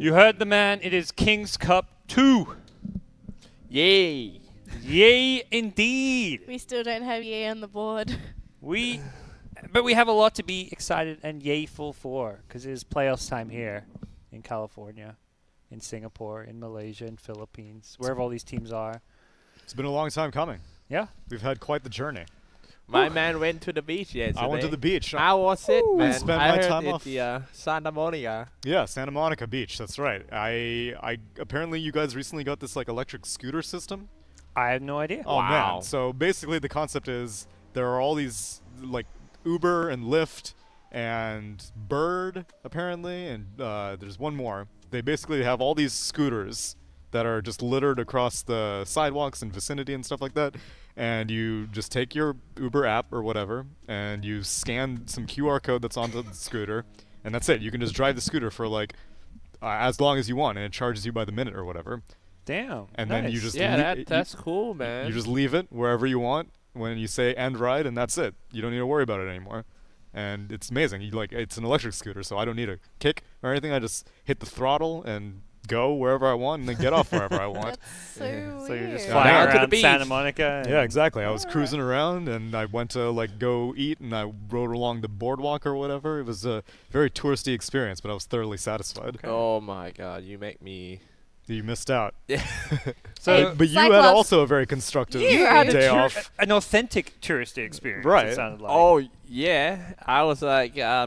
You heard the man. It is King's Cup 2. Yay! Yay, indeed. We still don't have yay on the board. But we have a lot to be excited and yayful for, because it is playoffs time here in California, in Singapore, in Malaysia, in Philippines, wherever all these teams are. It's been a long time coming. Yeah. We've had quite the journey. My man went to the beach yesterday. I went to the beach. How was it, man? Spent my time heard off. The Santa Monica. Yeah, Santa Monica Beach. That's right. I apparently you guys recently got this like electric scooter system. I have no idea. Oh Wow. man! So basically, the concept is there are all these like Uber and Lyft and Bird apparently, and there's one more. They basically have all these scooters that are just littered across the sidewalks and vicinity and stuff like that. And you just take your Uber app or whatever, and you scan some QR code that's on the scooter, and that's it. You can just drive the scooter for like as long as you want, and it charges you by the minute or whatever. Damn. And nice. then you just That's cool, man. You just leave it wherever you want when you say end ride, and that's it. You don't need to worry about it anymore. And it's amazing. It's an electric scooter, so I don't need a kick or anything. I just hit the throttle and go wherever I want and then get off wherever I want. That's so weird. So you're just Yeah. flying Down to the around beach. Santa Monica. Yeah, exactly. I was cruising around, and I went to like go eat, and I rode along the boardwalk or whatever. It was a very touristy experience, but I was thoroughly satisfied. Oh my god, you make me. You missed out. Yeah. So But you had Cyclopzz, also a very constructive you had a day tour- off. an authentic touristy experience. Right. It sounded like. Oh yeah, I was like, I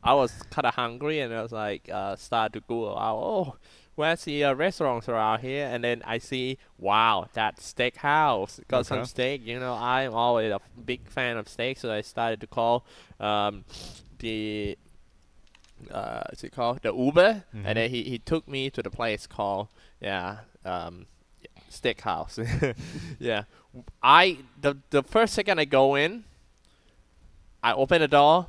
was kind of hungry, and I was like, start to Google out. Oh, where's the restaurants around here? And then I see, wow, that steakhouse got some Okay. steak. You know, I'm always a big fan of steak, so I started to call the what's it called? The Uber, Mhm. and then he took me to the place called Steakhouse. Yeah, the first second I go in, I open the door.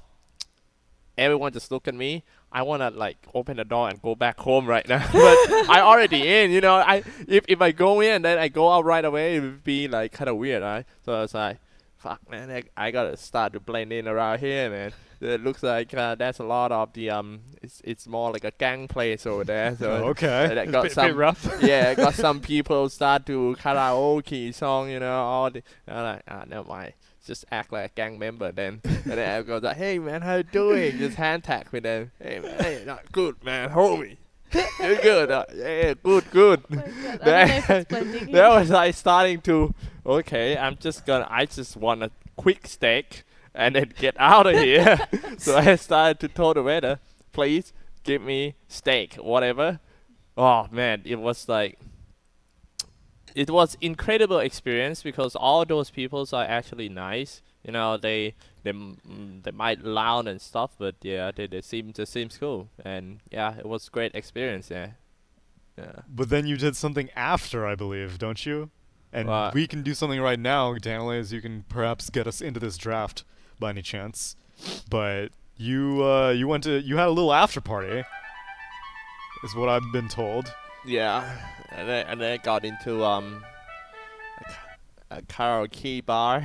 Everyone just look at me. I wanna like open the door and go back home right now, but I already in. You know, if I go in and then I go out right away, it would be like kind of weird, right? So I was like, fuck, man, I gotta start to blend in around here, man. It looks like there's a lot of the it's more like a gang place over there. So Okay. and I It's got bit some rough. yeah, I got some people start to karaoke song, you know, all the I'm like, never mind. Just act like a gang member then. And then I go like, hey man, how you doing? Just hand tag with them. Hey man, hey, not good man, homie. You're good. Yeah, good. Oh my God, I don't know if it's blending That in. was like starting to okay, I just want a quick steak and then get out of here. So I started to tell the waiter, please give me steak, whatever. Oh man, it was incredible experience because all those people are actually nice. You know, they might loud and stuff, but yeah, they seems cool. And yeah, it was great experience. Yeah. But then you did something after, I believe, don't you? And What? we can do something right now, Danelie, as you can perhaps get us into this draft by any chance. But you had a little after party, is what I've been told. Yeah, and then I got into a karaoke bar.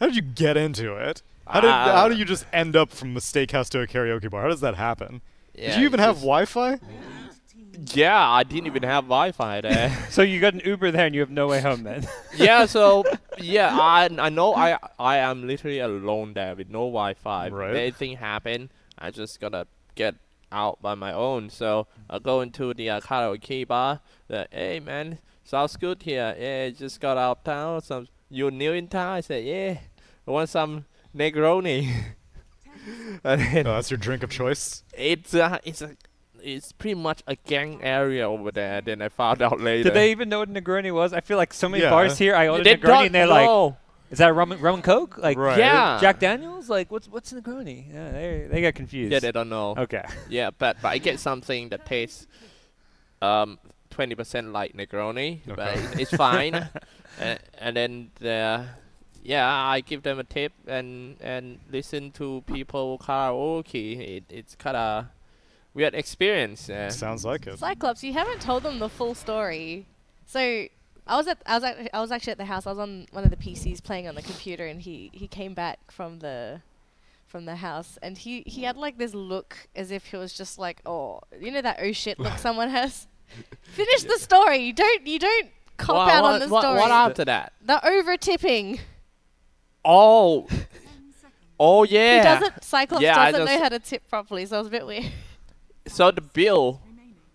How did you get into it? How do you just end up from the steakhouse to a karaoke bar? How does that happen? Yeah, Did you even it's have just- Wi-Fi? Yeah, I didn't even have Wi-Fi there. So you got an Uber there and you have no way home then. Yeah, so yeah, I know I am literally alone there with no Wi-Fi. Right. If anything happen, I just gotta get out by my own. So I go into the karaoke bar. Hey man, sounds good here. Yeah, just got out of town. You new in town? I said yeah. I want some Negroni. And then Oh, that's your drink of choice? it's pretty much a gang area over there. Then I found out later. Did they even know what a Negroni was? I feel like so many Yeah. bars here, I ordered They Negroni don't and they're like, know. is that rum and coke? Like, Right. Yeah. Jack Daniels? Like, what's Negroni? Yeah, they got confused. Yeah, they don't know. Okay. Yeah, but I get something that tastes 20% like Negroni, but Okay. it's fine. And then I give them a tip and listen to people karaoke. It's kind of weird experience. Sounds like it. Cyclopzz, you haven't told them the full story. So I was actually at the house. I was on one of the PCs playing on the computer, and he came back from from the house, and he had like this look as if he was just like, oh, you know that oh shit look someone has. Finish the story. You don't cop out on the story. What after that? The over tipping. Oh. Oh yeah. He doesn't. Xyclopzz Yeah, doesn't know how to tip properly, so it was a bit weird. So the bill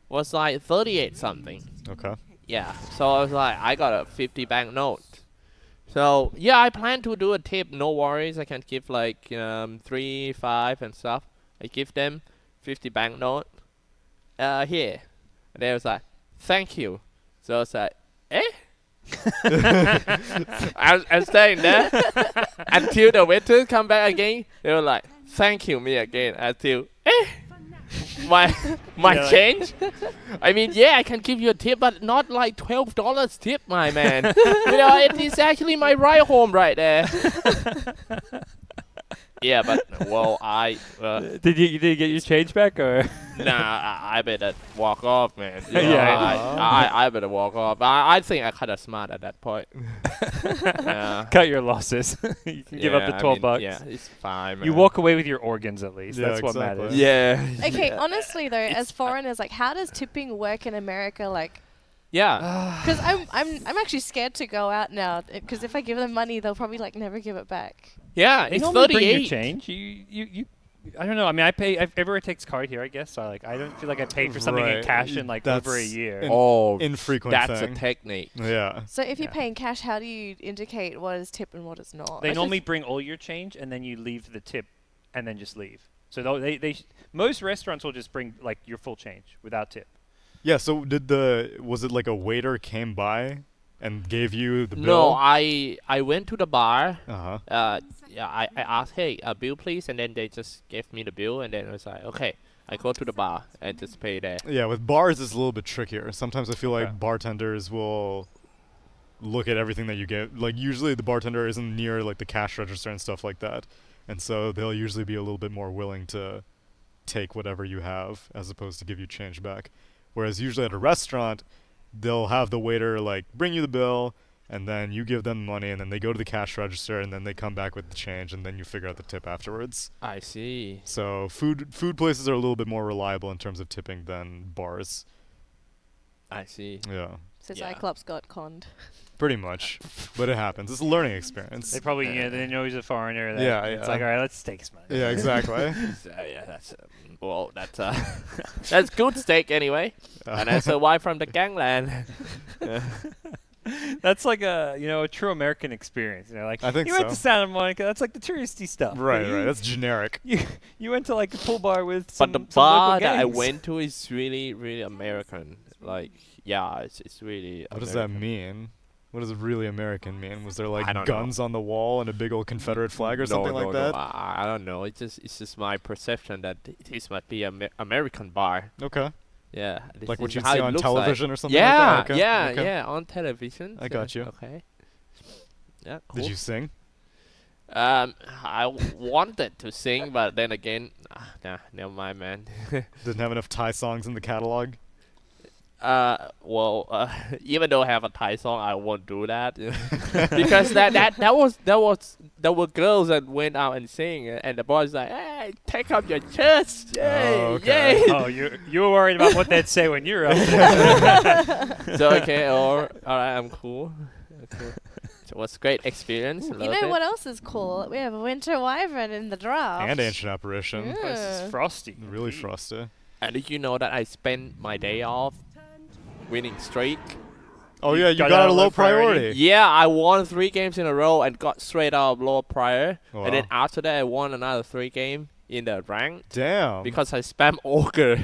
was like 38 something. Okay. Yeah. So I was like, I got a 50 banknote. So yeah, I plan to do a tip. No worries. I can give like 3, 5 and stuff. I give them 50 banknote. Here. And they was like, thank you. So I was like, eh? I'm staying there until the waiters come back again. They were like, thank you me again until my change. I mean, yeah, I can give you a tip, but not like $12 tip, my man. It is actually my ride home right there. Yeah, but well, Did you get your change back or? Nah, I better walk off, man. Yeah. I better walk off. I think I kind of smart at that point. Cut your losses. You can give up the $12. Yeah, it's fine. Man. You walk away with your organs at least. Yeah, That's what exactly. matters. Yeah. Okay, honestly though, as foreigners, like, how does tipping work in America? Like, Yeah. because I'm actually scared to go out now. Because if I give them money, they'll probably like never give it back. Yeah, They it's normally bring 38. your change. You I don't know. I mean, I pay. Everywhere takes card here, I guess. So I don't feel like I paid for something in Right. cash in like That's over a year. an Oh, infrequent that's thing. a technique. Yeah. So if you're Yeah. paying cash, how do you indicate what is tip and what is not? They normally bring all your change and then you leave the tip, and then just leave. So most restaurants will just bring like your full change without tip. Yeah. So was it like a waiter came by and gave you the No, bill? I went to the bar. Uh-huh. Yeah, I asked, hey, a bill please, and then they just gave me the bill, and then I was like, okay, I go to the bar and just pay there. Yeah, with bars it's a little bit trickier. Sometimes I feel like Okay. bartenders will look at everything that you get. Like usually the bartender isn't near like the cash register and stuff like that. And so they'll usually be a little bit more willing to take whatever you have as opposed to give you change back. Whereas usually at a restaurant, they'll have the waiter like bring you the bill, and then you give them money, and then they go to the cash register, and then they come back with the change, and then you figure out the tip afterwards. I see. So food places are a little bit more reliable in terms of tipping than bars. I see. Yeah, So Yeah. Xyclopzz got conned. pretty much. But it happens. It's a learning experience. They probably they know he's a foreigner. That Yeah, It's yeah. like, all right, let's take his money. Yeah, exactly. So, yeah, that's well, that's that's good steak anyway, and I survived from the gangland. That's like a true American experience. Like I think you went so. to Santa Monica. That's like the touristy stuff. Right, You- right. That's generic. You went to like a pool bar with But some the some bar local that I gangs. went to is really, really American. Like, yeah, it's really. What does that American. mean? What does really American mean? Was there like I don't know. guns on the wall and a big old Confederate flag or something no, like that? I don't know. It's just my perception that this might be an American bar. Okay. Yeah. This Like what is you'd how see it on looks television like. or something Yeah, like that? Okay. yeah, Okay. yeah, on television. I got you. Okay. Yeah, cool. Did you sing? I wanted to sing, but then again, nah, never mind, man. Didn't have enough Thai songs in the catalog? Well, even though I have a Thai song, I won't do that because there were girls that went out and sang, and the boys like, hey, take up your chest, yay, Oh, okay. yay. Oh, you were worried about what they'd say when you were up there. So okay, all right, I'm cool. Okay. So it was a great experience. You loved know it. what else is cool? We have a winter wyvern in the draft. And Ancient Apparition. Yeah. This is frosty. Really frosty. And did you know that I spent my day off winning streak? Oh yeah, you got got out a of low low priority? priority. Yeah, I won 3 games in a row and got straight out of low prior. Wow. And then after that, I won another 3 games in the ranked Damn. because I spam ogre.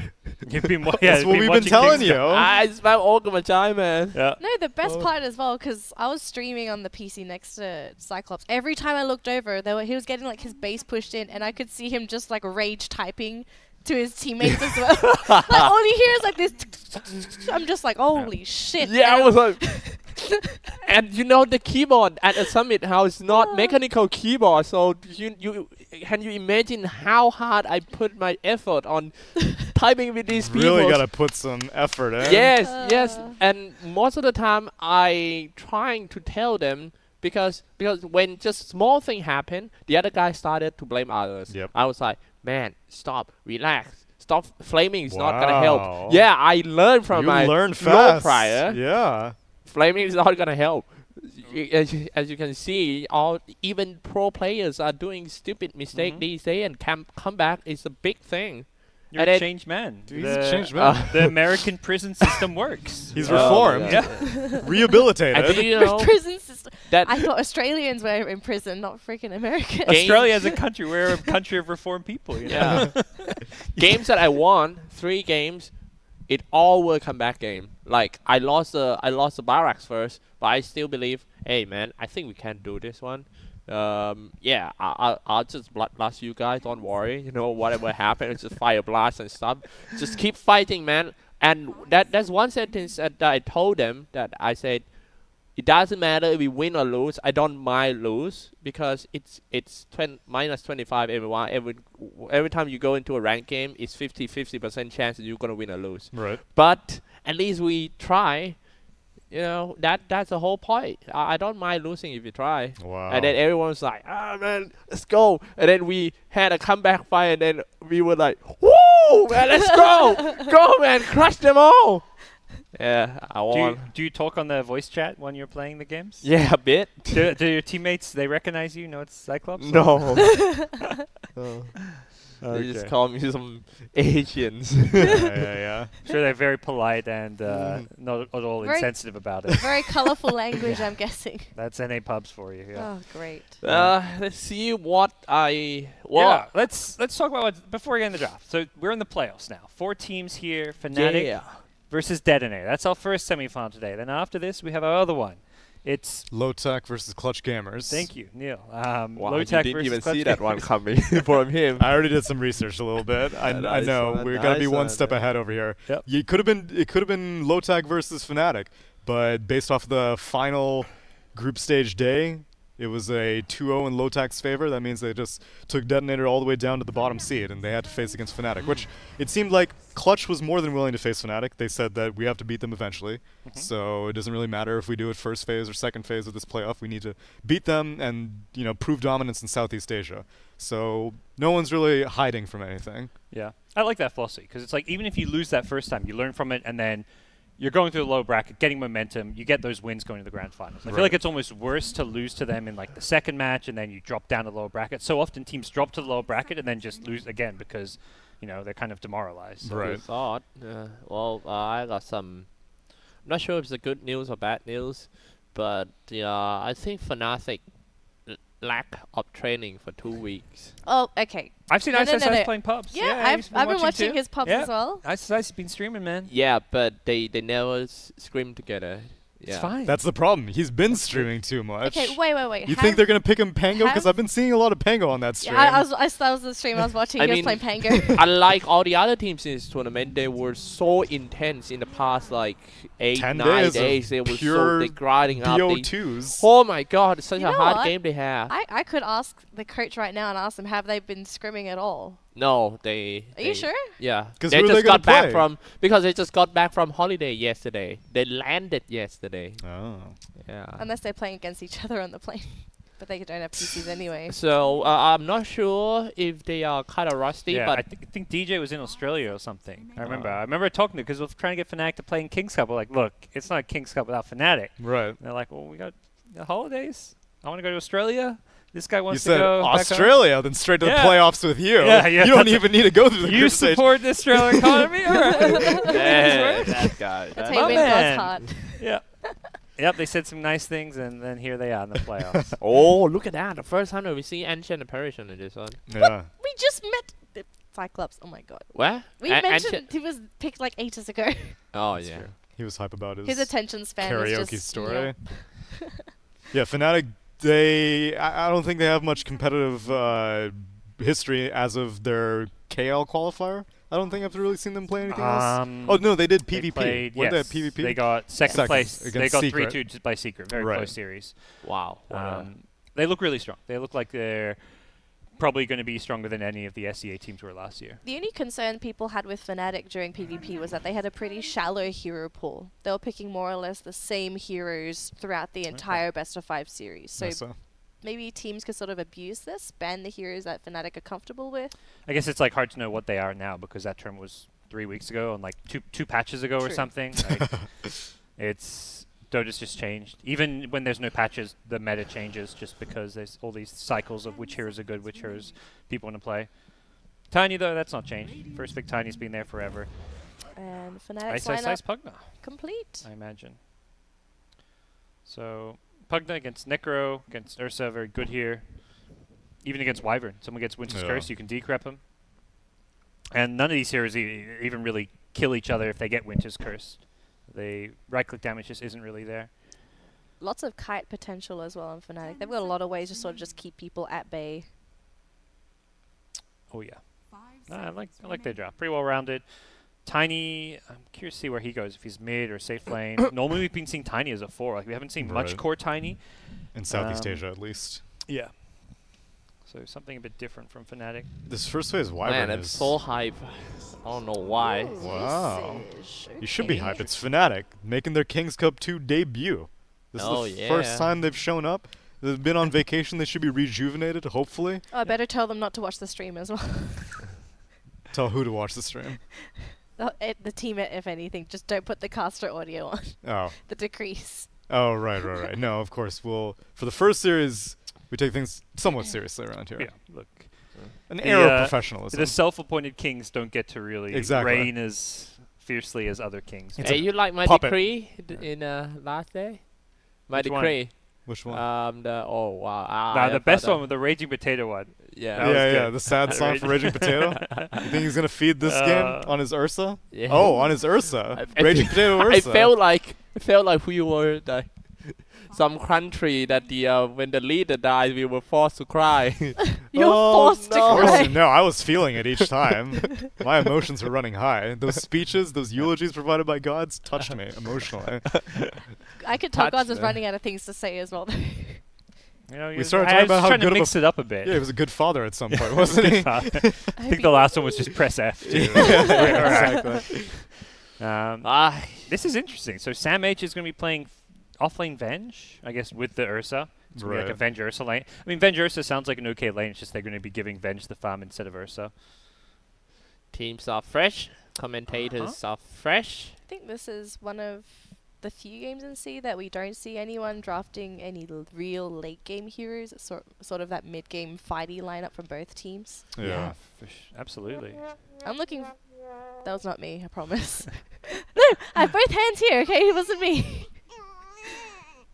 You've been That's what we've been telling you. I spam ogre Machai, man. Yeah. No, the best Oh. part as well, because I was streaming on the PC next to Xyclopzz. Every time I looked over, he was getting like his base pushed in, and I could see him just like rage typing to his teammates as well. Like all you hear is like this. I'm just like, holy shit. Yeah, I And was like. And you know the keyboard at a summit house is not mechanical keyboard, so you can you imagine how hard I put my effort on typing with these people? Really gotta put some effort in. Yes, yes. And most of the time I trying to tell them because when just small thing happened, the other guy started to blame others. Yep. I was like, man, stop, relax, stop flaming. It's not gonna Wow. help. Yeah, I learned from my learned low fast. prior. Yeah. Flaming is not gonna help. As you can see, even pro players are doing stupid mistakes these days, and come back is a big thing. You're And a then- changed man. He's a changed man. The American prison system works. He's Oh, reformed, Yeah. rehabilitated. And do you know Prison system. that I thought Australians were in prison, not freaking Americans. Game- Australia as a country, we're a country of reformed people. You know? Yeah. Games that I won, 3 games, it all were comeback game. Like I lost the barracks first, but I still believe, hey man, I think we can do this one. Yeah, I'll just blood blast you guys. Don't worry. You know, whatever happens, just fire blast and stuff. Just keep fighting, man. And that's one sentence that I told them, that I said, it doesn't matter if we win or lose. I don't mind lose, because it's minus 25 everyone. Every time you go into a ranked game, it's 50% chance that you're gonna win or lose. Right. But at least we try. You know, that's the whole point. I don't mind losing if you try. Wow. And then everyone's like, man, let's go. And then we had a comeback fight, and then we were like, woo, man, let's go. Go, man, crush them all. Yeah, I won. Do you talk on the voice chat when you're playing the games? Yeah, a bit. Do your teammates, they recognize you? Know it's Xyclopzz? No. They Okay. just call me some Asians. yeah. Sure, they're very polite and not at all Very- insensitive about it. Very colourful language, I'm guessing. That's NA pubs for you. Yeah. Oh, great. Let's see what Yeah, let's talk about what before we get in the draft. So we're in the playoffs now. 4 teams here. Fnatic Yeah. versus DeToNator. That's our first semifinal today. Then after this, we have our other one. It's Low Tech versus Clutch Gamers. thank you, Neil. Wow, Low you Tech didn't versus even Clutch see that Gamers. one coming from him. I already did some research a little bit. I Nice know one, we're gonna be nice one one, step yeah. ahead over here. Yep. It could have been Low Tech versus Fnatic, but based off the final group stage day, it was a 2-0 in Low Tech's favor. That means they just took DeToNator all the way down to the bottom seed, and they had to face against Fnatic, which it seemed like Clutch was more than willing to face Fnatic. They said that we have to beat them eventually, so it doesn't really matter if we do it first phase or second phase of this playoff. We need to beat them and prove dominance in Southeast Asia. So no one's really hiding from anything. Yeah, I like that philosophy because it's like even if you lose that first time, you learn from it, and then you're going through the low bracket, getting momentum. You get those wins going to the grand finals. I feel Right. like it's almost worse to lose to them in like the second match, and then you drop down to the lower bracket. So often teams drop to the lower bracket and then just lose again because they're kind of demoralized. So Right. Good thought. I got some. I'm not sure if it's good news or bad news, but I think Fnatic lack of training for 2 weeks. Oh, okay. I've seen No, ISS no, no. playing pubs. Yeah, he's I've been watching too. his pubs Yeah. as well. ISS has been streaming, man. Yeah, but they never scream together. Yeah. It's fine. That's the problem. He's been streaming too much. Okay, wait. You think they're gonna pick him Pango? Because have- I've been seeing a lot of Pango on that stream. Yeah, that was the stream I was watching. I He was mean- playing Pango. Unlike all the other teams in this tournament, they were so intense in the past 8, 10 9 days of days. They were pure they grinding up. They, BO2s. oh my god, it's such You a know hard what? game they have. I could ask the coach right now and ask them, have they been scrimming at all? No, they. Are you sure? Yeah, 'Cause they who are they just gonna got back play? from they just got back from holiday yesterday. They landed yesterday. Oh. Yeah. Unless they're playing against each other on the plane. But they don't have PCs anyway. So I'm not sure if they are kind of rusty, Yeah, but I think DJ was in Australia or something. I remember talking to because we were trying to get Fnatic to play in King's Cup. We're like, look, it's not King's Cup without Fnatic. Right. And they're like, well, we got the holidays. I want to go to Australia. This guy You wants to said go back home. Australia, then straight to the Yeah. playoffs with you. Yeah, yeah, You don't that's even need to go through the You group stage. support the Australian economy? All right. yeah, that guy. That's My how you win man. God's heart. Yeah. Yep, they said some nice things, and then here they are in the playoffs. Oh, look at that! The first time that we see Ancient apparition in this one. Yeah. We just met the Cyclops. Oh my god. Where? We mentioned he was picked like ages ago. Oh That's yeah. true. He was hype about his His attention span karaoke is just story. Yeah, Fnatic, I don't think they have much competitive history as of their KL qualifier. I don't think I've really seen them play anything else. Oh, no, they did They PvP. played, Weren't yes, they at PvP? They got second Second place. They against got Secret. 3-2 just by Secret. Very Right. close series. Wow. They look really strong. They look like they're probably going to be stronger than any of the SEA teams were last year. The only concern people had with Fnatic during PvP was that they had a pretty shallow hero pool. They were picking more or less the same heroes throughout the entire best of 5 series. So maybe teams could sort of abuse this, ban the heroes that Fnatic are comfortable with. I guess it's like hard to know what they are now because that term was 3 weeks ago and like two patches ago or something. Like, it's Dota's just changed. Even when there's no patches, the meta changes just because there's all these cycles of which heroes are good, which heroes people want to play. Tiny though, that's not changed. First pick Tiny's been there forever. And Fnatic's Ice lineup Pugna, complete. I imagine. So Pugna against Necro, against Ursa, very good here. Even against Wyvern. Someone gets Winter's Curse, you can decrep him. And none of these heroes even really kill each other if they get Winter's Curse. The right-click damage just isn't really there. Lots of kite potential as well on Fnatic. They've got a lot of ways to sort of just keep people at bay. Oh yeah, I like their draft. Pretty well rounded. Tiny, I'm curious to see where he goes, if he's mid or safe lane. Normally we've been seeing Tiny as a 4. Like we haven't seen much core Tiny. In Southeast Asia, at least. Yeah. So something a bit different from Fnatic. This first phase Wyvern Man, is I'm so hype. I don't know why. Wow. Visage. You should be hyped. It's Fnatic making their Kings Cup 2 debut. This is the first time they've shown up. They've been on vacation. They should be rejuvenated, hopefully. Oh, I better tell them not to watch the stream as well. Tell who to watch the stream. The team, if anything, just don't put the caster audio on. Oh. The decrease. Oh, right. No, of course. For the first series, we take things somewhat seriously around here. Yeah, look. An air of professionalism. The self-appointed kings don't get to really reign as fiercely as other kings. Hey, you like my puppet. decree in last day? My Which one? decree. Which one? The best one was the Raging Potato one. Yeah. Yeah, the sad song for Raging Potato. You think he's gonna feed this game on his Ursa? Yeah. Oh, on his Ursa. Raging Potato Ursa. I felt like we were some country that when the leader died, we were forced to cry. You're forced to cry. No, I was feeling it each time. My emotions were running high. Those speeches, those eulogies provided by GoDz touched me emotionally. I could tell GoDz was running out of things to say as well. You know, we started talking about how trying good to mix it up a bit. Yeah, he was a good father at some point, wasn't he? I think the last one was just press F. Too. Exactly. This is interesting. So Sam H is going to be playing offlane Venge, I guess, with the Ursa. It's going to be like a Venge Ursa lane. I mean, Venge Ursa sounds like an okay lane. It's just they're going to be giving Venge the farm instead of Ursa. Teams are fresh. Commentators are fresh. I think this is one of the few games in C that we don't see anyone drafting any real late game heroes. It's sort of that mid game fighty lineup from both teams. Yeah, absolutely. I'm looking. That was not me, I promise. No, I have both hands here. Okay, it wasn't me.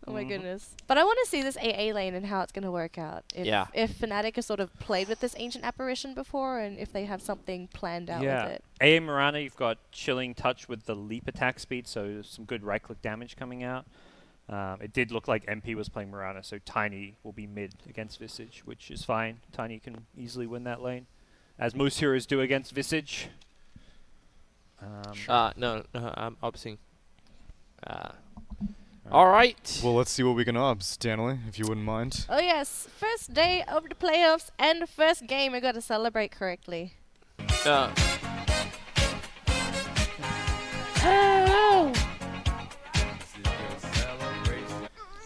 Oh my goodness. But I want to see this AA lane and how it's going to work out. If Fnatic has sort of played with this ancient apparition before and if they have something planned out with it. AA Mirana, you've got Chilling Touch with the leap attack speed, so some good right-click damage coming out. It did look like MP was playing Mirana, so Tiny will be mid against Visage, which is fine. Tiny can easily win that lane, as most heroes do against Visage. No, I'm opting. All right. Well, let's see what we can obs, Danelie, if you wouldn't mind. Oh yes, first day of the playoffs and first game. I got to celebrate correctly.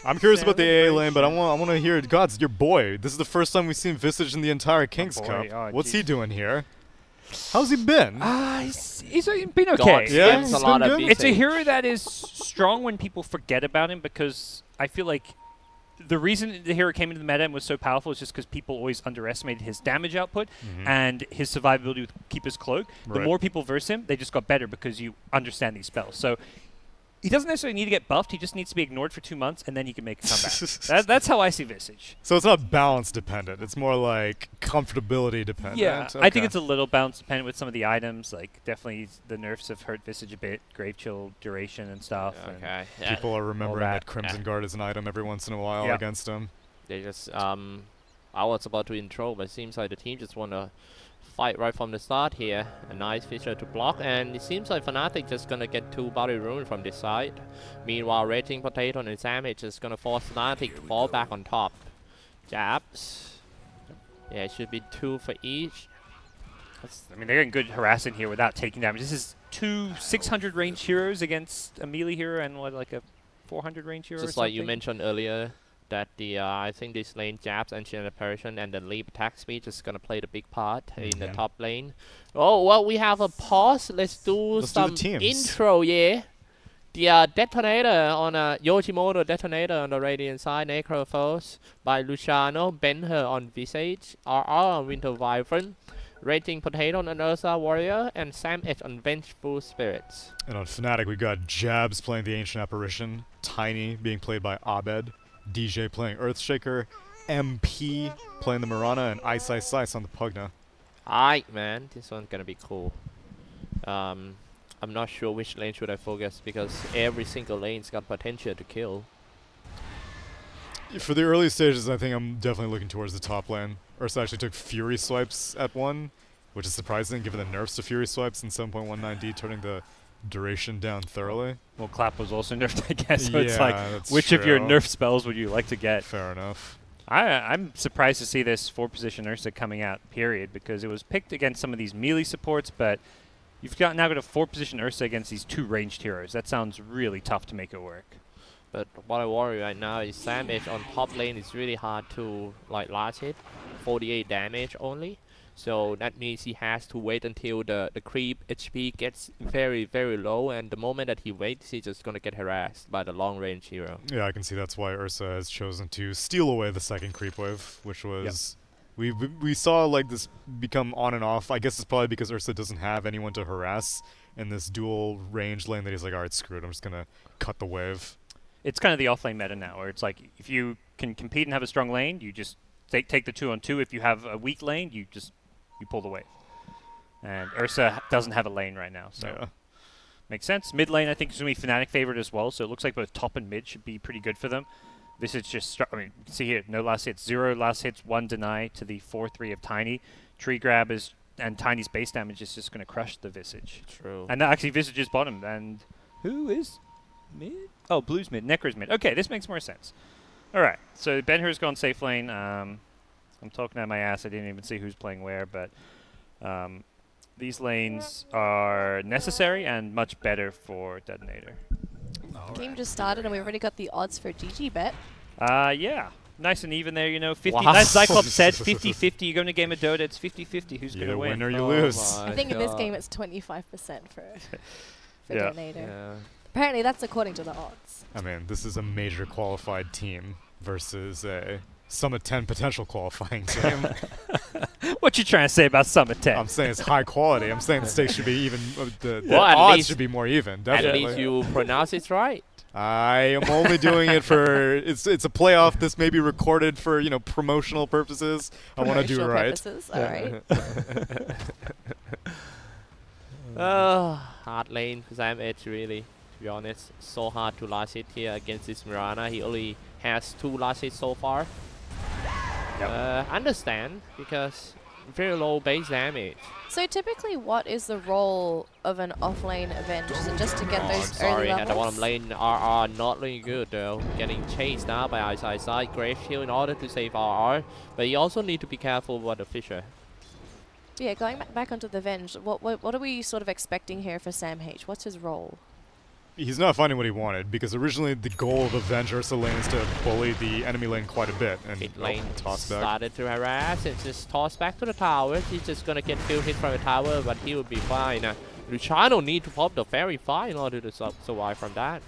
I'm curious about the AA lane, but I want to hear GoDz, your boy. This is the first time we've seen Visage in the entire Kings Cup. Oh, what's he doing here? How's he been? He's been okay. Yeah, he's been good. It's a hero that is strong when people forget about him, because I feel like the reason the hero came into the meta and was so powerful is just because people always underestimated his damage output and his survivability to keep his cloak. The more people verse him, they just got better because you understand these spells. So he doesn't necessarily need to get buffed. He just needs to be ignored for 2 months, and then he can make a comeback. That's how I see Visage. So it's not balance dependent. It's more like comfortability dependent. Yeah, okay. I think it's a little balance dependent with some of the items. Like, definitely the nerfs have hurt Visage a bit. Grave Chill, duration, and stuff. Okay. People are remembering that Crimson Guard is an item every once in a while against him. They just, I was about to intro, but it seems like the team just want to fight right from the start here. A nice Fisher to block, and it seems like Fnatic just gonna get 2 body ruin from this side. Meanwhile, Raging Potato and Sam H is gonna force Fnatic to fall back on top. Jabs. Yeah, it should be 2 for each. I mean, they're getting good harassing here without taking damage. This is 2 600 range heroes against a melee hero and what, like a 400 range hero. Just like you mentioned earlier, that the I think this lane jabs, ancient apparition, and the leap attack speed is gonna play the big part in the top lane. Oh well, we have a pause. Let's do some intro. Yeah, the DeToNator on Yoshimoto DeToNator on the Radiant side, Xyclopzz by Luciano, Ben-Hur on Visage, RR on Winter Wyvern, Raging Potato on Ursa Warrior, and Sam Edge on Vengeful Spirits. And on Fnatic, we got Jabs playing the Ancient Apparition, Tiny being played by Abed, DJ playing Earthshaker, MP playing the Mirana, and Ice on the Pugna. Aight, man, this one's gonna be cool. I'm not sure which lane should I focus because every single lane's got potential to kill. For the early stages, I think I'm definitely looking towards the top lane. Ursa actually took Fury Swipes at 1, which is surprising given the nerfs to Fury Swipes in 7.19D, turning the duration down thoroughly. Well, Clap was also nerfed, I guess, so yeah, it's like, which of your nerf spells would you like to get? Fair enough. I'm surprised to see this 4-position Ursa coming out, period, because it was picked against some of these melee supports, but you've now got a 4-position Ursa against these 2 ranged heroes. That sounds really tough to make it work. But what I worry right now is Sam Edge on top lane is really hard to like last hit, 48 damage only. So that means he has to wait until the creep HP gets very, very low, and the moment that he waits, he's just gonna get harassed by the long range hero. Yeah, I can see that's why Ursa has chosen to steal away the second creep wave, which was... We saw like this become on and off. I guess it's probably because Ursa doesn't have anyone to harass in this dual range lane that he's like, alright, screw it, I'm just gonna cut the wave. It's kind of the off-lane meta now, where it's like, if you can compete and have a strong lane, you just take the 2-on-2. If you have a weak lane, you pull the wave. And Ursa doesn't have a lane right now, so makes sense. Mid lane, I think, is going to be Fnatic favored as well, so it looks like both top and mid should be pretty good for them. This is just, I mean, you can see here, no last hits, 0 last hits, 1 deny to the 4-3 of Tiny. Tree grab is, and Tiny's base damage is just going to crush the Visage. True. And actually, Visage is bottom, and who is mid? Oh, Blue's mid, Necro's mid. Okay, this makes more sense. All right, so Ben-Hur's gone safe lane. I'm talking out my ass. I didn't even see who's playing where, but these lanes are necessary and much better for DeToNator. Game just started and we already got the odds for GG bet. Yeah. Nice and even there, you know. 50. Wow. As Xyclopzz said, 50-50. You go in a game of Dota, it's 50-50. Who's going to win? You win or you lose. I think in this game it's 25% for Yeah. DeToNator. Yeah. Apparently that's according to the odds. I mean, this is a major qualified team versus a Summit 10 potential qualifying team. What you trying to say about Summit 10? I'm saying it's high quality. I'm saying the stakes should be even. The Well, at odds least- should be more even. At Definitely. least you pronounce it right. I am only doing it for it's a playoff. This may be recorded for promotional purposes. I want to do it right. Purposes. All right. Hard lane for Sam Edge, really. To be honest, so hard to last hit here against this Mirana. He only has 2 last hits so far. Understand, because very low base damage. So typically, what is the role of an offlane Avenge? Is it just to get those Sorry, early at the bottom levels? lane, RR not really good though. Getting chased now by Ice Grave Shield in order to save RR, but you also need to be careful about the Fisher. Yeah, going back onto the Avenge, what are we sort of expecting here for Sam H? What's his role? He's not finding what he wanted because originally the goal of Avenge Ursa lane is to bully the enemy lane quite a bit and Mid lane toss back. started to harass. It's just tossed back to the tower. He's just gonna get field hit from the tower, but he will be fine. Luciano need to pop the Fairy Fire in order to survive from that.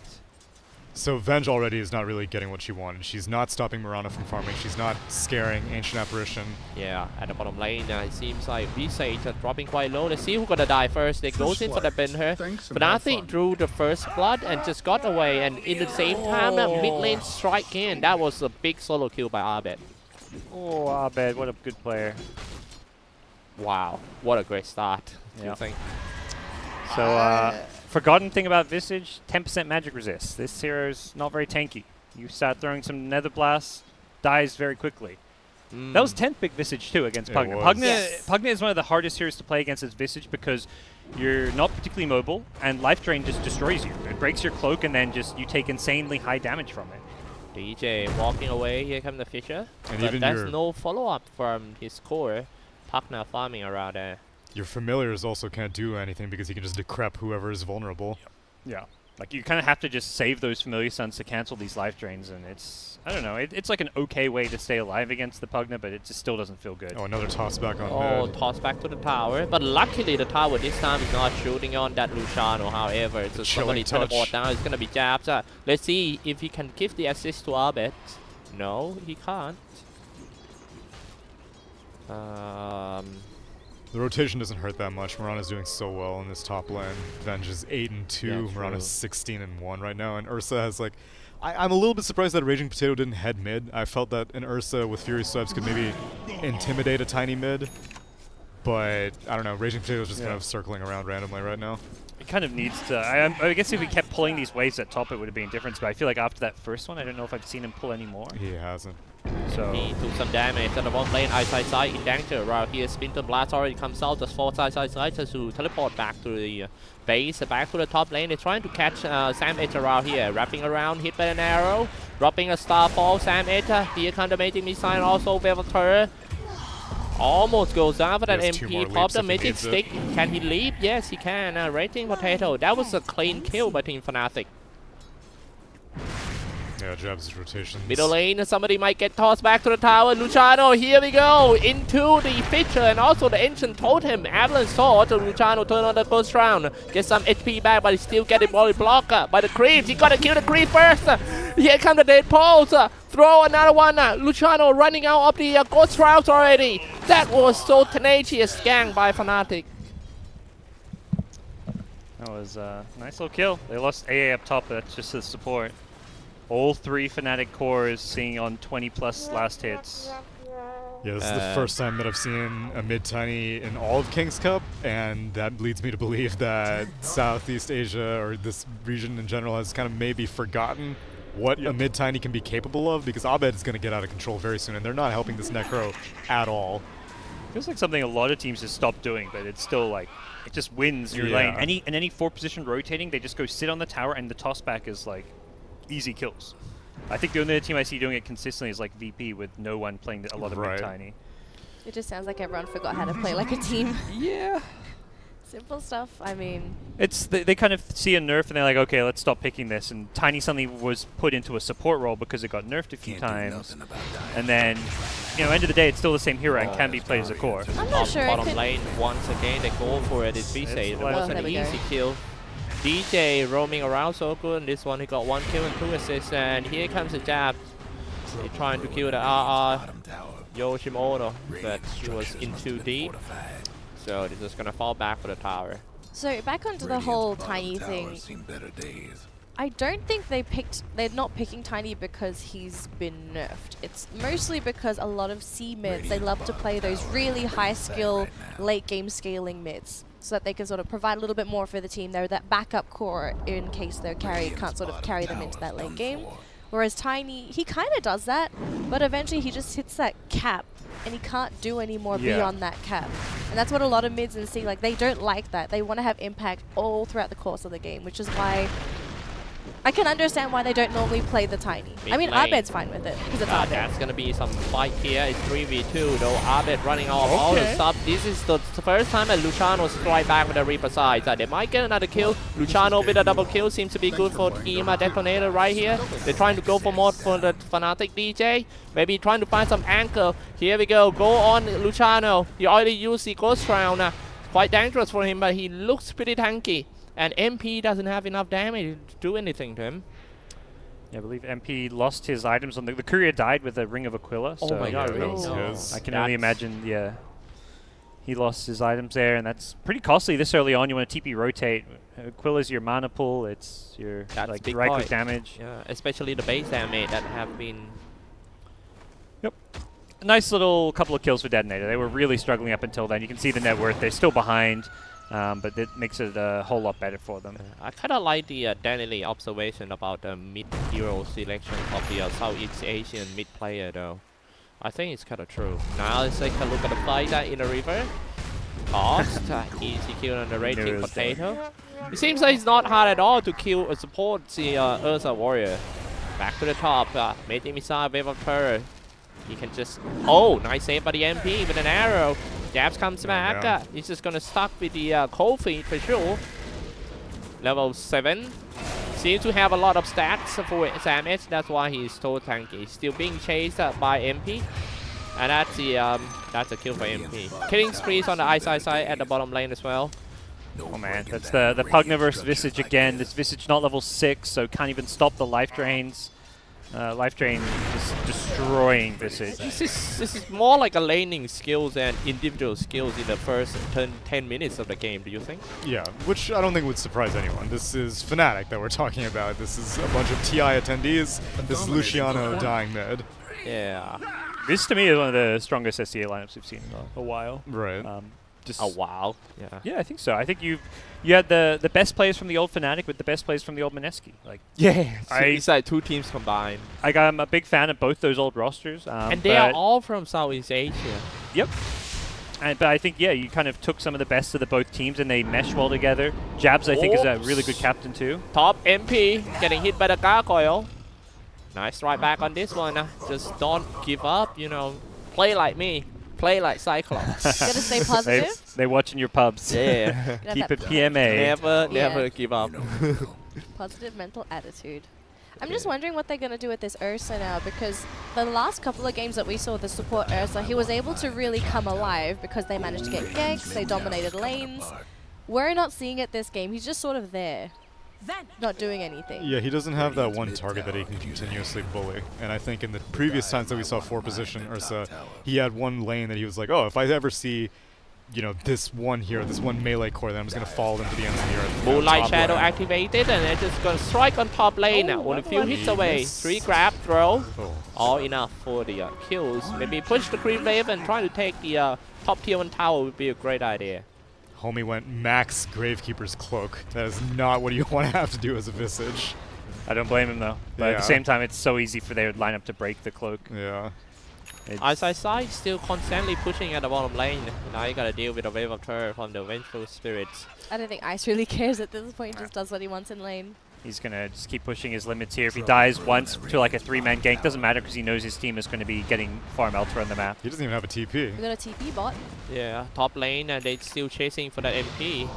So Venge already is not really getting what she wanted. She's not stopping Mirana from farming. She's not scaring Ancient Apparition. Yeah, at the bottom lane, it seems like Visage are dropping quite low. Let's see who's gonna die first. They goes in for the Ben-Hur. But I think drew the first blood and just got away. And in the same time, mid lane strike in. That was a big solo kill by Abed. Oh, Abed, what a good player. Wow, what a great start. Yeah. You think? So, forgotten thing about Visage, 10% magic resist. This hero's not very tanky. You start throwing some Nether Blast, dies very quickly. That was 10th big Visage too against Pugna. Pugna is one of the hardest heroes to play against as Visage because you're not particularly mobile and Life Drain just destroys you. It breaks your cloak and then just you take insanely high damage from it. DJ walking away. Here comes the Fisher. And But even there's no follow-up from his core. Partner farming around there. your familiars also can't do anything because he can just decrep whoever is vulnerable. Yeah. Like, you kind of have to just save those familiar stuns to cancel these life drains, and it's, I don't know, it's like an okay way to stay alive against the Pugna, but it just still doesn't feel good. Oh, another toss back on Oh, mid. toss back to the tower. But luckily the tower this time is not shooting on that Luciano. However, it's just somebody chilling teleport touch. down. It's going to be jabs. Let's see if he can give the assist to Abed. No, he can't. The rotation doesn't hurt that much. Mirana's doing so well in this top lane. Venge is 8-2. Yeah, Mirana's true. 16-1 right now, and Ursa has like. I'm a little bit surprised that Raging Potato didn't head mid. I felt that an Ursa with Fury Swipes could maybe intimidate a tiny mid, but I don't know. Raging Potato's just kind of circling around randomly right now. It kind of needs to. I guess if we kept pulling these waves at top, it would have been a difference. But I feel like after that first one, I don't know if I've seen him pull any more. He hasn't. So He took some damage at the bottom lane. Xyclopzz in danger. Right here, Splinter Blast already comes out. Just force Xyclopzz to teleport back to the base, back to the top lane. They're trying to catch Sam Edge around here. Wrapping around, hit by an arrow. Dropping a Starfall. Sam Edge. Here comes the Magic Missile also. Velveter. Almost goes down for that He has 2 more MP. Pop leaps the if he Magic needs it. Stick. Can he leap? Yes, he can. Raging Potato. That was a clean kill by Team Fnatic. Yeah, Jab's rotations. Middle lane, somebody might get tossed back to the tower. Luciano, here we go, into the Fisher and also the Ancient Totem. Avalanche Sword, Luciano turn on the first round. Get some HP back, but he still getting body blocked by the creeps. He gotta kill the creep first. Here come the dead poles. Throw another one. Luciano running out of the Ghost Routes already. That was so tenacious gang by Fnatic. that was a nice little kill. They lost AA up top, but that's just the support. All 3 Fnatic cores seeing on 20+ last hits. Yeah, this is the first time that I've seen a mid-tiny in all of King's Cup, and that leads me to believe that Southeast Asia, or this region in general, has kind of maybe forgotten what a mid-tiny can be capable of, because Abed is going to get out of control very soon, and they're not helping this Necro at all. Feels like something a lot of teams just stopped doing, but it's still like, it just wins your lane. Any 4 position rotating, they just go sit on the tower, and the toss back is like easy kills. I think the only other team I see doing it consistently is like VP, with no one playing a lot of mid-tiny. It just sounds like everyone forgot how to play like a team. Yeah. Simple stuff. I mean, It's they kind of see a nerf and they're like, okay, let's stop picking this. And Tiny suddenly was put into a support role because it got nerfed a few times. And then, you know, end of the day, it's still the same hero and can be played as a core. I'm not sure. Bottom lane, once again, they go for it. It's Vise. It was there an we go. easy kill. DJ roaming around so good. This one, he got 1 kill and 2 assists. And here comes the jab. They're trying to kill the Yoshimoto, but he was in too deep. So they're just going to fall back for the tower. So back onto the whole Tiny thing. I don't think they're not picking Tiny because he's been nerfed. It's mostly because a lot of C mids, they love to play those really high skill late game scaling mids, so that they can sort of provide a little bit more for the team. They're that backup core in case their carry can't sort of carry them into that late game. Whereas Tiny, he kind of does that, but eventually he just hits that cap and he can't do any more beyond that cap. And that's what a lot of mids and C, like, they don't like that. They want to have impact all throughout the course of the game, which is why I can understand why they don't normally play the Tiny. I mean, Abed's fine with it, because it's Abed. That's going to be some fight here. It's 3v2, though. Abed running off all the stuff. This is the first time that Luciano strike back with a Reaper side. They might get another kill. Luciano with a double kill seems to be good for Team DeToNator right here. They're trying to go for more for the Fnatic DJ. Maybe trying to find some anchor. Here we go. Go on, Luciano. He already used the Ghost Round. Quite dangerous for him, but he looks pretty tanky. And MP doesn't have enough damage to do anything to him. Yeah, I believe MP lost his items on the courier died with a Ring of Aquila. Oh so my god, that really? was No. his. I can only imagine, yeah. He lost his items there, and that's pretty costly this early on. You want to TP rotate. Aquila's your mana pool. It's your like big right point. click damage. Yeah, especially the base damage that have been... Yep. A nice little couple of kills for DeToNator. They were really struggling up until then. You can see the net worth. They're still behind. But it makes it a whole lot better for them. I kind of like the Danelie observation about the mid-hero selection of the Southeast Asian mid-player though. I think it's kind of true. Now let's take a look at the fight in the river. Cost, easy kill on the Raging Potato. It seems like it's not hard at all to kill support the Ursa Warrior. Back to the top. Magic Missile, Wave of Terror. He can just... Oh, nice save by the MP with an arrow. Jabs comes back. Yeah. He's just gonna stuck with the cold feet for sure. Level 7. Seems to have a lot of stats for damage. That's why he's so tanky. Still being chased by MP. And that's a kill for MP. Killing sprees on the Ice side at the bottom lane as well. Oh man, that's the Pugna versus Visage again. This Visage not level 6, so can't even stop the life drains. Life drain just destroying Visage. This is more like a laning skills than individual skills in the first 10 minutes of the game, do you think? Yeah, which I don't think would surprise anyone. This is Fnatic that we're talking about. This is a bunch of TI attendees. This is Luciano dying mid. Yeah. This to me is one of the strongest SCA lineups we've seen in a while. Right. Just A while. Yeah. Yeah, I think so. I think you had the best players from the old Fnatic with the best players from the old Mineski. Like, Yeah. It's like 2 teams combined. I'm a big fan of both those old rosters. And they are all from Southeast Asia. Yep. But I think, yeah, you kind of took some of the best of the both teams and they mesh well together. Jabs, I think, is a really good captain too. Top MP getting hit by the gargoyle. Nice right back on this one. Just don't give up, you know. Play like me. Play like Xyclopzz. Gotta stay positive. They watching your pubs. Yeah. Keep it PMA. Never give up. Positive mental attitude. I'm just wondering what they're going to do with this Ursa now, because the last couple of games that we saw the support Ursa, he was able to really come alive because they managed to get ganks, they dominated lanes. We're not seeing it this game. He's just sort of there, not doing anything. Yeah, he doesn't have that one target that he can continuously bully. And I think in the previous times that we saw 4 position Ursa, he had one lane that he was like, oh, if I ever see, you know, this one here, this one melee core, then I'm just going to follow them to the ends of the earth. Moonlight Shadow activated, and they're just going to strike on top lane. Only a few hits away. 3 grab, throw. All enough for the kills. Maybe push the creep wave and try to take the top tier 1 tower would be a great idea. Homie went max Gravekeeper's Cloak. That is not what you want to have to do as a Visage. I don't blame him though. But at the same time, it's so easy for their lineup to break the cloak. Yeah. Xyclopzz still constantly pushing at the bottom lane. Now you gotta deal with a wave of terror from the Vengeful Spirits. I don't think Ice really cares at this point, just does what he wants in lane. He's going to just keep pushing his limits here. If he dies once to like a 3-man gank, doesn't matter because he knows his team is going to be getting farm elsewhere on the map. He doesn't even have a TP. We got a TP bot. Yeah, top lane, and they're still chasing for that MP.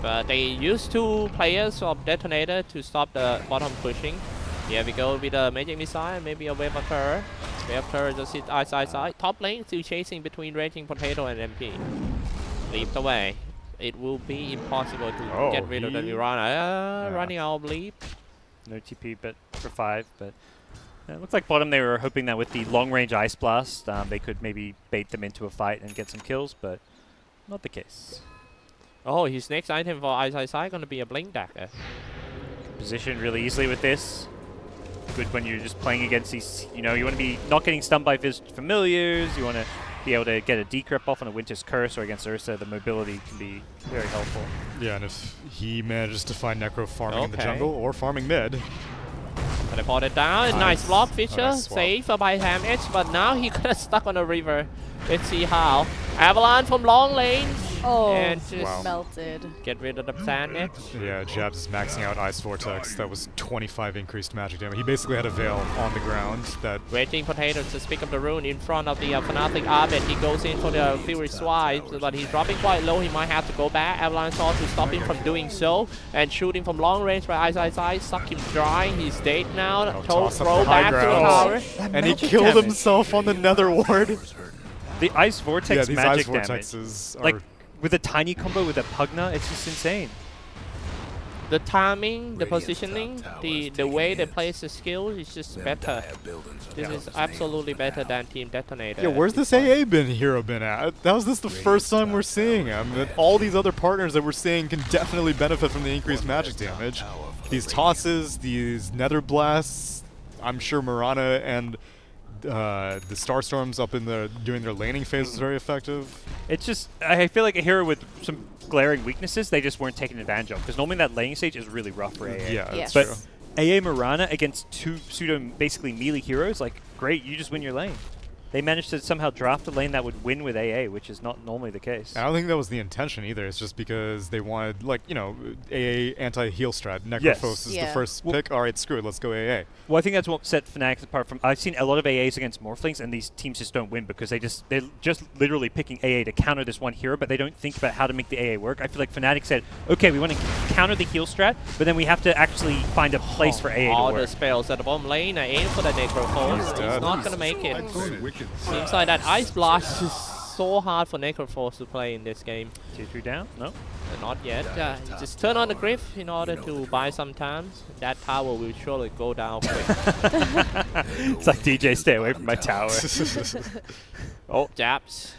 But they used 2 players of DeToNator to stop the bottom pushing. Here we go with a Magic Missile, maybe a Wave of Terror. Wave of Terror just hit Ice. Top lane still chasing between Raging Potato and MP. Leaped away. It will be impossible to get rid of the Mirana. Running out of leap. No TP but for 5, but it looks like bottom they were hoping that with the long-range Ice Blast, they could maybe bait them into a fight and get some kills, but not the case. Oh, his next item for Ice gonna be a Blink Dagger. Position really easily with this. Good when you're just playing against these, you know, you want to be not getting stunned by familiars, you want to be able to get a decrypt off on a Winter's Curse, or against Ursa, the mobility can be very helpful. Yeah, and if he manages to find Necro farming in the jungle or farming mid. Teleported down, nice block feature, safe by damage, but now he got stuck on the river. Let's see how. Avalanche from long lane. Oh, and just melted. Get rid of the sand. Yeah, Jabs is maxing out Ice Vortex. That was 25 increased magic damage. He basically had a veil on the ground. That Raging Potato just pick up the rune in front of the Fnatic Arbit. He goes in for the Fury Swipe, but he's dropping quite low. He might have to go back. Avalanche Sword to stop him from doing so. And shooting from long range by Ice. Suck him dry. He's dead now. Throw back to the tower. And he killed himself on the Nether Ward. The Ice Vortex magic damage. Like, with a tiny combo with a Pugna, it's just insane. The timing, the positioning, the way they place the skills is just better. This is absolutely better than Team DeToNator. Yeah, where's this AA hero been at? How is this the first time we're seeing him? That all these other partners that we're seeing can definitely benefit from the increased magic damage. These tosses, these Nether Blasts, I'm sure Mirana and the Starstorms up in during their laning phase was very effective. It's just, I feel like a hero with some glaring weaknesses they just weren't taking advantage of, because normally that laning stage is really rough for AA. Yeah, that's but true. AA Mirana against 2 basically melee heroes, like, great, you just win your lane. they managed to somehow draft a lane that would win with AA, which is not normally the case. I don't think that was the intention either. It's just because they wanted, like, you know, AA anti-heal strat. Necrophos Yes. is the first pick. All right, screw it. Let's go AA. Well, I think that's what set Fnatic apart from. I've seen a lot of AAs against Morphlings, and these teams just don't win because they're just literally picking AA to counter this one hero, but they don't think about how to make the AA work. I feel like Fnatic said, okay, we want to counter the heal strat, but then we have to actually find a place for AA all to work. the spells at the bottom lane. Aim for the Necrophos. He's not gonna make it. Seems like that Ice Blast is so hard for Necrophos to play in this game. Tier 3 down? No. Not yet. Just turn on the Griff in order to buy some time. That tower will surely go down quick. It's like DJ, stay away from my tower. Oh, Japs.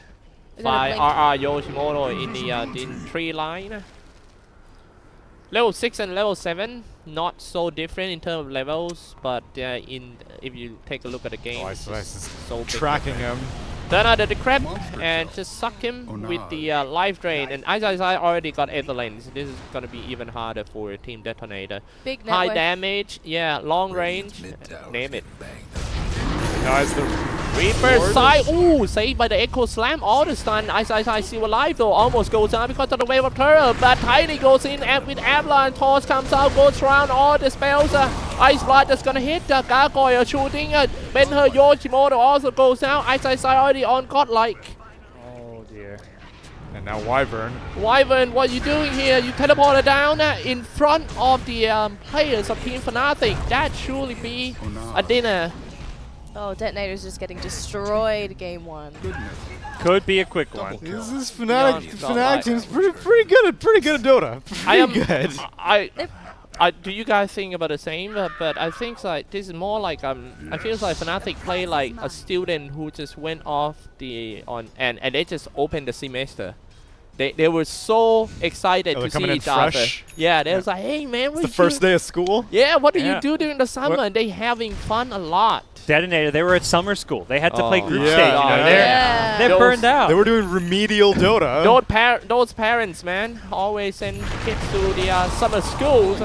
We're By gonna RR Yoshimoto in the 3 line. Level 6 and level 7, not so different in terms of levels, but if you take a look at the game, Ice is so big. tracking him. Turn out the Decrep and just suck him with the life drain. And Xyclopzz already got Etherlane, so this is going to be even harder for Team DeToNator. Big High network. damage, yeah, long range, name it. Guys, the Reaper Lord. side, ooh, saved by the Echo Slam, all the stun. Xyclopzz still alive though, almost goes down because of the Wave of Terror. But Tiny goes in and with Avalanche, Toss comes out, goes around all the spells. Ice Blood just gonna hit, Gargoyle shooting, Ben-Hur Yoshimoto also goes down. Xyclopzz already on godlike. Oh dear. and now Wyvern. Wyvern, what are you doing here? You teleported down in front of the players of Team Fnatic. That surely be a dinner. Oh, DeToNator's just getting destroyed game 1. Could be a quick one. This is Fnatic. Beyond Fnatic godlike. team's pretty good at Dota. Pretty good. I do you guys think about the same? But I think like this is more like I feel like Fnatic play like a student who just went off and they just opened the semester. They were so excited to see coming in each other. fresh. Yeah, they was like, hey man, It's the first day of school. Yeah, what do Yeah. you do during the summer? And they having fun a lot. DeToNator, they were at summer school. They had to play group yeah, stage. You know, yeah. they're Those- burned out. They were doing remedial Dota. Those parents, man, always send kids to the summer schools.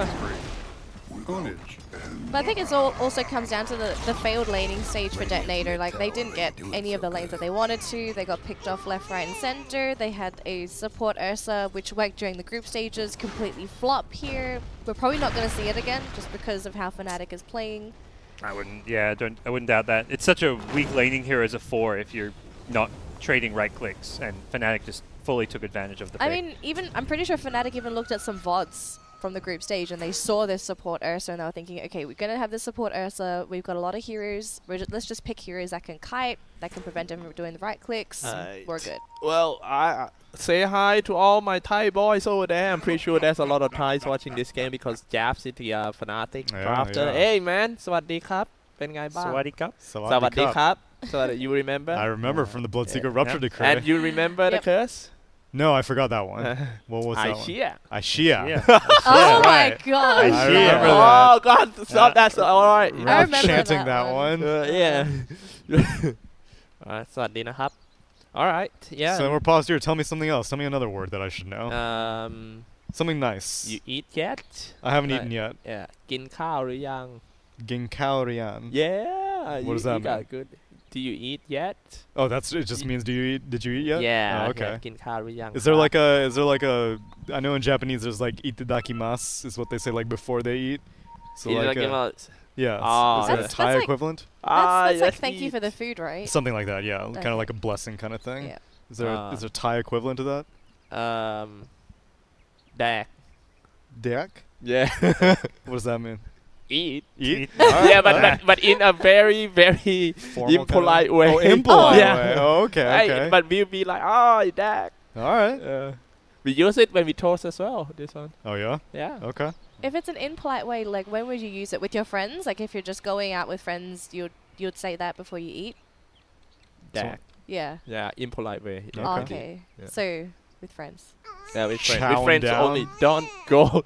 But I think it also comes down to the failed laning stage for DeToNator. Like, they didn't get any of the lanes that they wanted to. They got picked off left, right, and center. They had a support Ursa, which worked during the group stages, completely flop here. We're probably not going to see it again, just because of how Fnatic is playing. I wouldn't. Yeah, I wouldn't doubt that. It's such a weak laning hero as a 4 if you're not trading right clicks, and Fnatic just fully took advantage of the. I pick. mean, I'm pretty sure Fnatic even looked at some VODs from the group stage, and they saw this support Ursa, and they were thinking, okay, we're going to have this support Ursa. We've got a lot of heroes. Let's just pick heroes that can kite, that can prevent them from doing the right clicks. We're good. Well, I say hi to all my Thai boys over there. I'm pretty sure there's a lot of Thais watching this game because Japs is the Fnatic Yeah, drafter. yeah. Hey man, สวัสดีครับ เป็นไงบ้าง Sawadi Cup. สวัสดีครับ So you remember? I remember from the Bloodseeker Rupture Decree. And you remember the Yep. curse? No, I forgot that one. What was that one? Aishia. Aishia. Yeah. Oh my right. god! I remember Oh that. god, stop that. Alright. I Remember remember chanting that that one. one. Yeah. Alright, สวัสดีนะครับ Alright, yeah. So we're paused here. Tell me something else. Tell me another word that I should know. Something nice. You eat yet? I haven't eaten yet. Yeah. กินข้าวหรือยัง Ginkaorian. Yeah. What does that got mean? good. Do you eat yet? Oh, it just means did you eat yet? Yeah. Oh, okay. กินข้าวหรือยัง Is there like a I know in Japanese there's like itadakimasu is what they say like before they eat. So like yeah, Ah. is there a That's Thai like- equipment? That's like thank you for the food, right? Something like that, yeah. Kind Okay. of like a blessing kind of thing. Yeah. Is there is there a Thai equivalent to that? แดก Deak? Yeah. What does that mean? Eat. Eat? Yeah, but in a very Formal impolite kinda- way. Oh, impolite Yeah. way. Oh, okay, Hey, okay. but we'll be like, oh, that. All right. We use it when we toast as well. This one. Oh yeah. Yeah. Okay. If it's an impolite way, like when would you use it with your friends? Like if you're just going out with friends, you'd say that before you eat. That. Yeah. Yeah, impolite way. Oh, Okay. okay. Yeah. So with friends. Yeah, with Chowing friends down. only. Don't go.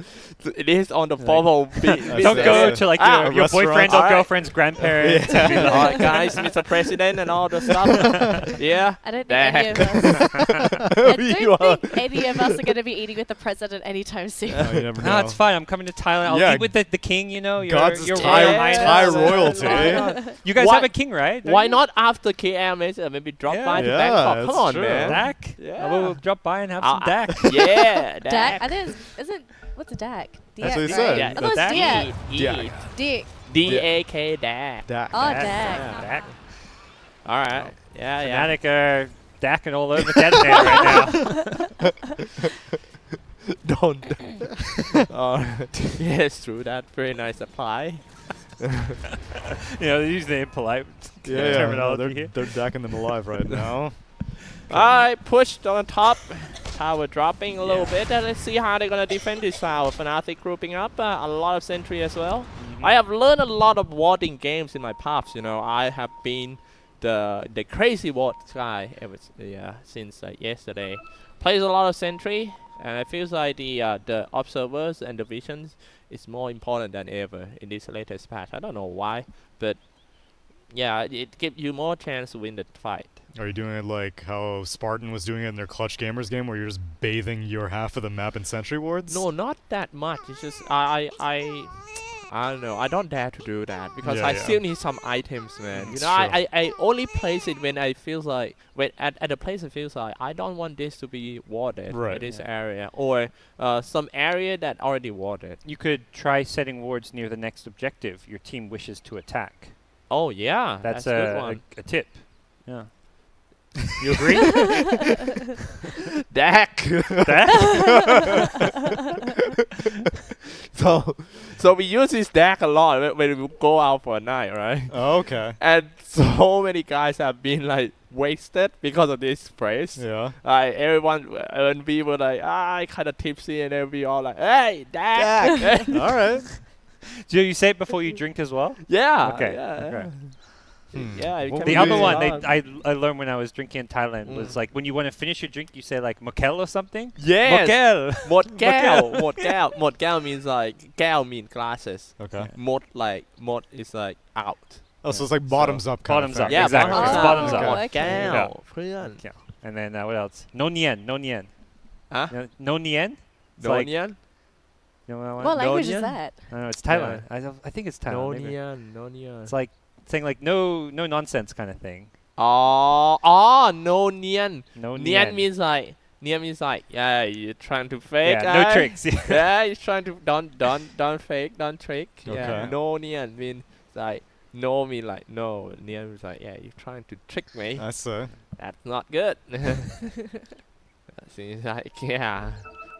It is on the formal business. Don't go to like your restaurant. boyfriend or Alright. girlfriend's grandparents. And be like, Alright, guys, Mr. President and all the stuff. Yeah. I don't think any of us. I don't think any of us are going to be eating with the president anytime soon. Oh, you never know. no, it's fine. I'm coming to Thailand. I'll Yeah. eat with the king. You know, your God's your Thai- royal highness. Thai man. royalty. Why not? You guys Why- have a king, right? Don't Why you? not after KM, maybe drop Yeah. by to Yeah, Bangkok? that's Come on, true. man. Dak? Yeah. We'll drop by and have some Dak. Yeah, Dak? I think isn't what's a Dak? That's what he Diak, said. right? Yeah, I thought it was Dak. Diak. Diak. Dick. D-A-K, Dak. Dak. Oh, Dak. Dak. Yeah, Dak. All right. Yeah, yeah. Fnatic are Daking all over DeToNator right now. Don't. Yes, true. That very nice apply. You know, they're using the impolite Yeah, terminology here. they're decking them alive right now. Alright, pushed on top. Tower dropping a little bit. Let's see how they're gonna defend this tower. Fnatic grouping up. A lot of sentry as well. I have learned a lot of warding games in my paths. You know, I have been the crazy ward guy since yesterday. Plays a lot of sentry, and it feels like the observers and the visions is more important than ever in this latest patch. I don't know why, but yeah, it gives you more chance to win the fight. Are you doing it like how Spartan was doing it in their Clutch Gamers game, where you're just bathing your half of the map in sentry wards? No, not that much. It's just I don't know. I don't dare to do that because Yeah, I yeah. still need some items, man. You It's know, I only place it when I feels like at a place it feels like I don't want this to be warded Right. in this area or some area that already warded. You could try setting wards near the next objective your team wishes to attack. Oh yeah, That's a good one. a tip. Yeah. You agree? Dak. So we use this deck a lot when we go out for a night, right? Oh, okay. And so many guys have been like wasted because of this phrase. Yeah. Like everyone, when we were like, kind of tipsy, and then we all like, hey, Dak. All right. Do you say it before you drink as well? Yeah. Okay, Yeah. okay. Yeah. It What can The be other really one hard. I learned when I was drinking in Thailand was like when you want to finish your drink, you say like mokel or something. Yes. Mokel. Mod gal. Mod gal means like gal means glasses. Okay. Mod is like out. Oh, so it's like bottoms up kind Bottoms of up. thing. Yeah, exactly. bottoms It's up. bottoms Okay. up. Mod gal. Friend. Yeah. And then what else? No nien. No nien. Huh? No nien. It's No like, nian. you know What language is Nonian? that? I don't know. It's Thailand. I think it's No Thailand. maybe. nian. No nian. It's like saying like no nonsense kind of thing. Oh, no nian. No Nian means like yeah, you're trying to fake. yeah, no tricks. Yeah, you're trying to don't fake, don't trick. Yeah. Okay. No nian means like no mean like no. Nian means like yeah, you're trying to trick me. I see. That's not good. Seems like yeah.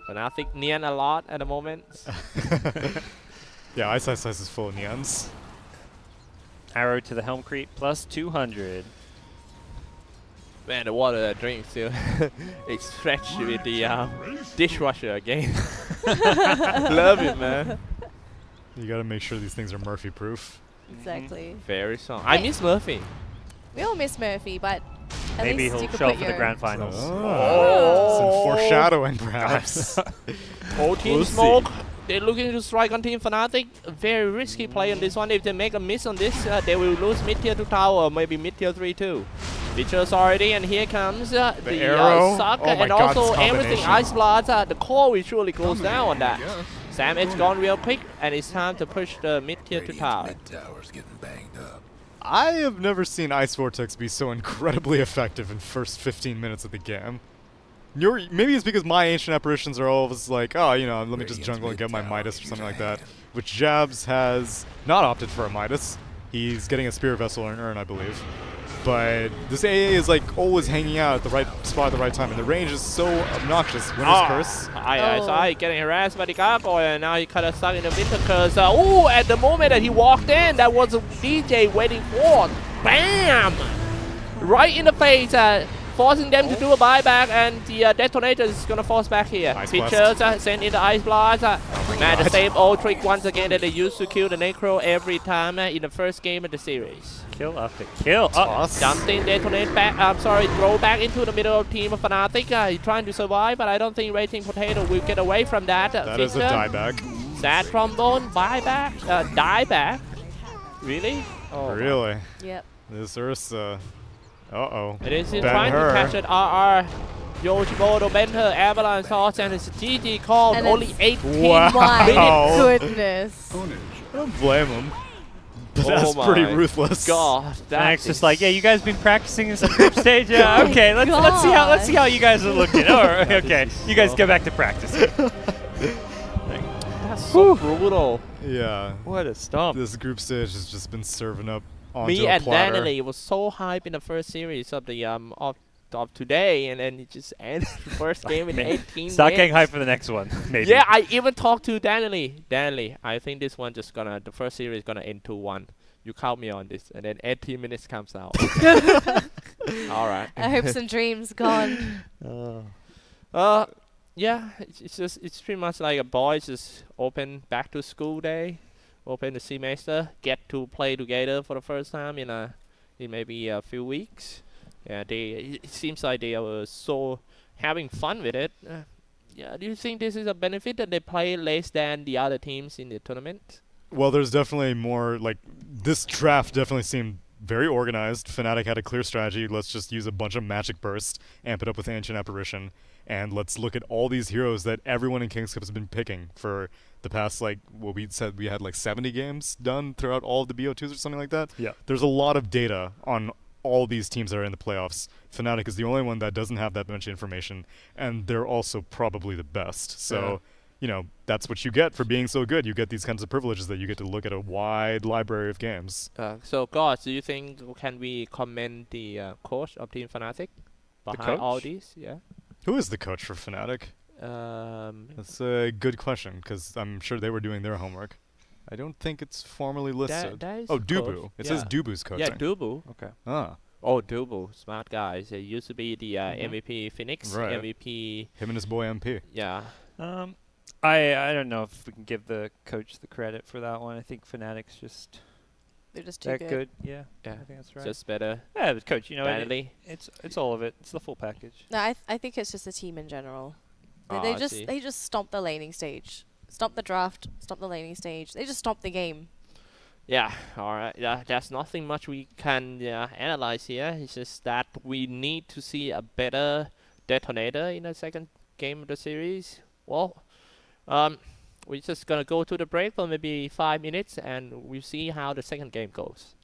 But I think nian a lot at the moment. Yeah, Ice is full of neons. Arrow to the helm creep plus 200. Man, the water I drink still it's stretched with the dishwasher again. Love it, man. You gotta make sure these things are Murphy proof. Exactly. Very strong. I miss Murphy. We all miss Murphy, but at Maybe least he'll you could show up put for the your grand finals. Some foreshadowing, perhaps. Whole team We'll see. smoke. They're looking to strike on Team Fnatic. A very risky play on this one. If they make a miss on this, they will lose mid tier 2 tower, or maybe mid tier 3 too. Features already, and here comes the arrow. suck, Oh my and God, also this everything. combination. Xyclopzz, the core will surely goes down on that. Sam Edge gone real quick, and it's time to push the mid tier 2 tower. Tower's getting banged up. I have never seen Ice Vortex be so incredibly effective in first 15 minutes of the game. Maybe it's because my ancient apparitions are always like, oh, you know, let me just jungle and get my Midas or something like that. Which Jabs has not opted for a Midas. He's getting a Spear Vessel or an Urn, I believe. But this AA is like always hanging out at the right spot at the right time, and the range is so obnoxious. Winter's Curse. I getting harassed by the gargoyle, and now he kind of stuck in the winter curse. At the moment that he walked in, that was a DJ waiting for. Bam! Right in the face. forcing them to do a buyback, and the DeToNator is gonna force back here. Ice Pitchers send in the Ice Blast. Man, the same old trick once again that they used to kill the Necro every time in the first game of the series. Kill after kill. Something detonate back. I'm sorry, throw back into the middle of team of Fnatic. He's trying to survive, but I don't think Raging Potato will get away from that. That is a dieback. Sad trombone, buyback, dieback. Really? Oh, Really? Yep. This Ursa. Uh-oh. It is Ben trying Hur. to catch it. RR. Yoshimoto, Ben Hur, Avalanche Toss, and it's a GG call. And Only it's- 18 Wow. My goodness. I don't blame him. But Oh that's pretty my ruthless. God, Max that just is like, yeah, you guys been practicing in some group stage. Yeah, okay, let's see how you guys are looking. Or okay, you guys go back to practice. That's so brutal. Yeah. What a stomp! This group stage has just been serving up onto Me a and platter. Danelie was so hyped in the first series of the of today, and then it just ended the first game in 18 Start getting minutes. hyped for the next one. Maybe. Yeah, I even talked to Danelie. Danelie, I think this one just gonna, the first series gonna end 2-1. You count me on this, and then 18 minutes comes out. All right. Our hopes and dreams gone. Yeah, it's pretty much like a boys just open back to school day, open the semester, get to play together for the first time in maybe a few weeks. Yeah, it seems like they are so having fun with it. Yeah, do you think this is a benefit that they play less than the other teams in the tournament? Well, there's definitely more, like, this draft definitely seemed very organized. Fnatic had a clear strategy. Let's just use a bunch of magic bursts, amp it up with Ancient Apparition, and let's look at all these heroes that everyone in King's Cup has been picking for the past, like, what we said we had like 70 games done throughout all of the BO2s or something like that. Yeah. There's a lot of data on all these teams that are in the playoffs. Fnatic is the only one that doesn't have that much information, and they're also probably the best. So, you know, that's what you get for being so good. You get these kinds of privileges that you get to look at a wide library of games. So, GoDz, do you think, can we commend the coach of Team Fnatic behind all coach? these? Yeah. Who is the coach for Fnatic? That's a good question, because I'm sure they were doing their homework. I don't think it's formally listed. that is Oh, coach. Dubu. It says Yeah. Dubu's coaching. Yeah, Dubu. Okay. Ah, Oh, Dubu, smart guys. They used to be the MVP Phoenix, Right. MVP. him and his boy MP. Yeah. I don't know if we can give the coach the credit for that one. I think Fnatic's just They're just too that good. good. Yeah. Yeah. I think that's right. Just better. Yeah, the coach. You know, Danelie. it's all of it. It's the full package. No, I think it's just the team in general. Oh, They I see. they just stomp the laning stage. Stomp the draft, stomp the laning stage. They just stomp the game. Yeah, alright. Yeah, there's nothing much we can analyze here. It's just that we need to see a better DeToNator in the second game of the series. Well, we're just gonna go to the break for maybe 5 minutes, and we'll see how the second game goes.